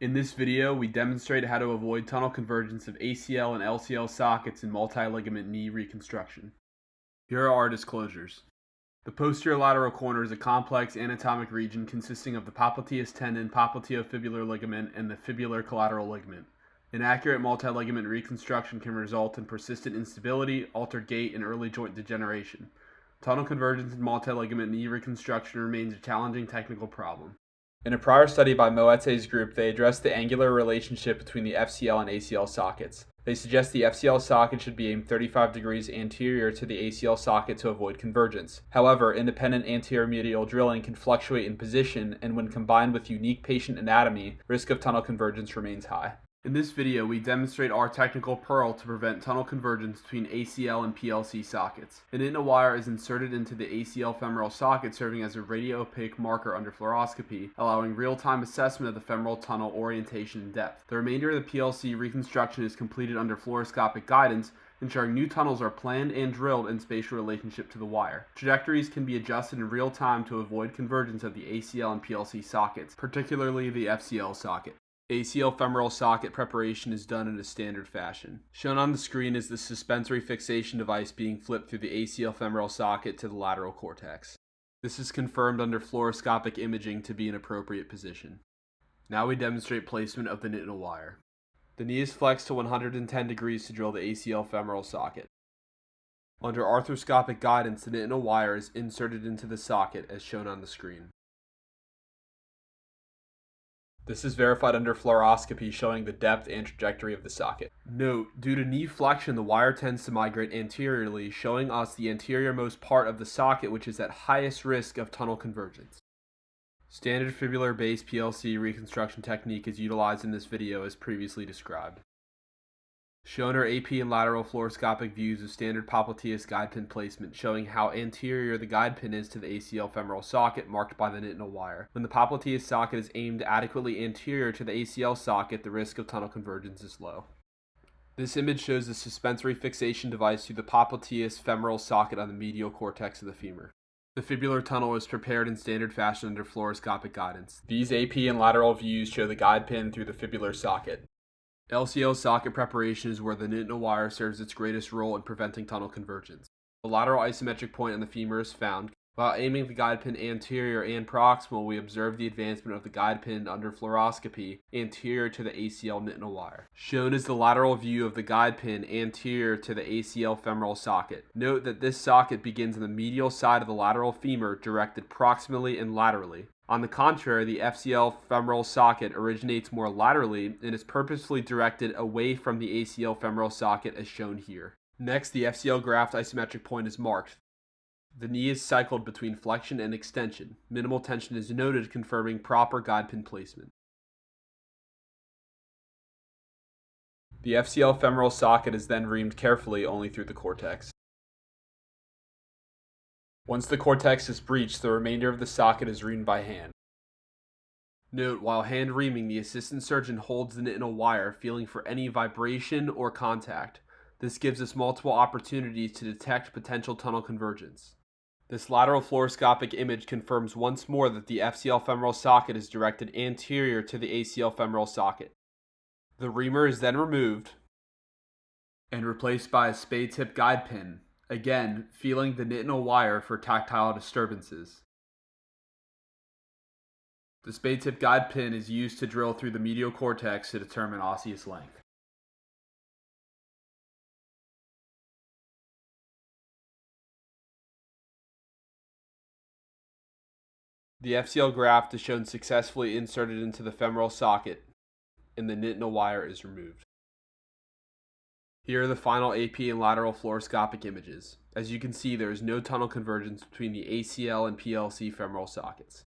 In this video, we demonstrate how to avoid tunnel convergence of ACL and LCL sockets in multi-ligament knee reconstruction. Here are our disclosures. The posterior lateral corner is a complex anatomic region consisting of the popliteus tendon, popliteofibular ligament, and the fibular collateral ligament. Inaccurate multi-ligament reconstruction can result in persistent instability, altered gait, and early joint degeneration. Tunnel convergence in multi-ligament knee reconstruction remains a challenging technical problem. In a prior study by Moetze's group, they addressed the angular relationship between the FCL and ACL sockets. They suggest the FCL socket should be aimed 35 degrees anterior to the ACL socket to avoid convergence. However, independent anterior medial drilling can fluctuate in position, and when combined with unique patient anatomy, risk of tunnel convergence remains high. In this video, we demonstrate our technical pearl to prevent tunnel convergence between ACL and PLC sockets. An INTA wire is inserted into the ACL femoral socket, serving as a radio-opaque marker under fluoroscopy, allowing real-time assessment of the femoral tunnel orientation and depth. The remainder of the PLC reconstruction is completed under fluoroscopic guidance, ensuring new tunnels are planned and drilled in spatial relationship to the wire. Trajectories can be adjusted in real time to avoid convergence of the ACL and PLC sockets, particularly the FCL socket. ACL femoral socket preparation is done in a standard fashion. Shown on the screen is the suspensory fixation device being flipped through the ACL femoral socket to the lateral cortex. This is confirmed under fluoroscopic imaging to be an appropriate position. Now we demonstrate placement of the INTA wire. The knee is flexed to 110 degrees to drill the ACL femoral socket. Under arthroscopic guidance, the INTA wire is inserted into the socket as shown on the screen. This is verified under fluoroscopy, showing the depth and trajectory of the socket. Note, due to knee flexion, the wire tends to migrate anteriorly, showing us the anterior-most part of the socket, which is at highest risk of tunnel convergence. Standard fibular-based PLC reconstruction technique is utilized in this video as previously described. Shown are AP and lateral fluoroscopic views of standard popliteus guide pin placement, showing how anterior the guide pin is to the ACL femoral socket, marked by the INTA wire. When the popliteus socket is aimed adequately anterior to the ACL socket, the risk of tunnel convergence is low. This image shows the suspensory fixation device through the popliteus femoral socket on the medial cortex of the femur. The fibular tunnel is prepared in standard fashion under fluoroscopic guidance. These AP and lateral views show the guide pin through the fibular socket. LCL socket preparation is where the INTA wire serves its greatest role in preventing tunnel convergence. The lateral isometric point on the femur is found. While aiming the guide pin anterior and proximal, we observe the advancement of the guide pin under fluoroscopy anterior to the ACL INTA wire. Shown is the lateral view of the guide pin anterior to the ACL femoral socket. Note that this socket begins on the medial side of the lateral femur, directed proximally and laterally. On the contrary, the FCL femoral socket originates more laterally and is purposefully directed away from the ACL femoral socket as shown here. Next, the FCL graft isometric point is marked. The knee is cycled between flexion and extension. Minimal tension is noted, confirming proper guide pin placement. The FCL femoral socket is then reamed carefully only through the cortex. Once the cortex is breached, the remainder of the socket is reamed by hand. Note, while hand reaming, the assistant surgeon holds the INTA wire, feeling for any vibration or contact. This gives us multiple opportunities to detect potential tunnel convergence. This lateral fluoroscopic image confirms once more that the FCL femoral socket is directed anterior to the ACL femoral socket. The reamer is then removed and replaced by a spade tip guide pin, again feeling the INTA wire for tactile disturbances. The spade tip guide pin is used to drill through the medial cortex to determine osseous length. The FCL graft is shown successfully inserted into the femoral socket, and the INTA wire is removed. Here are the final AP and lateral fluoroscopic images. As you can see, there is no tunnel convergence between the ACL and PLC femoral sockets.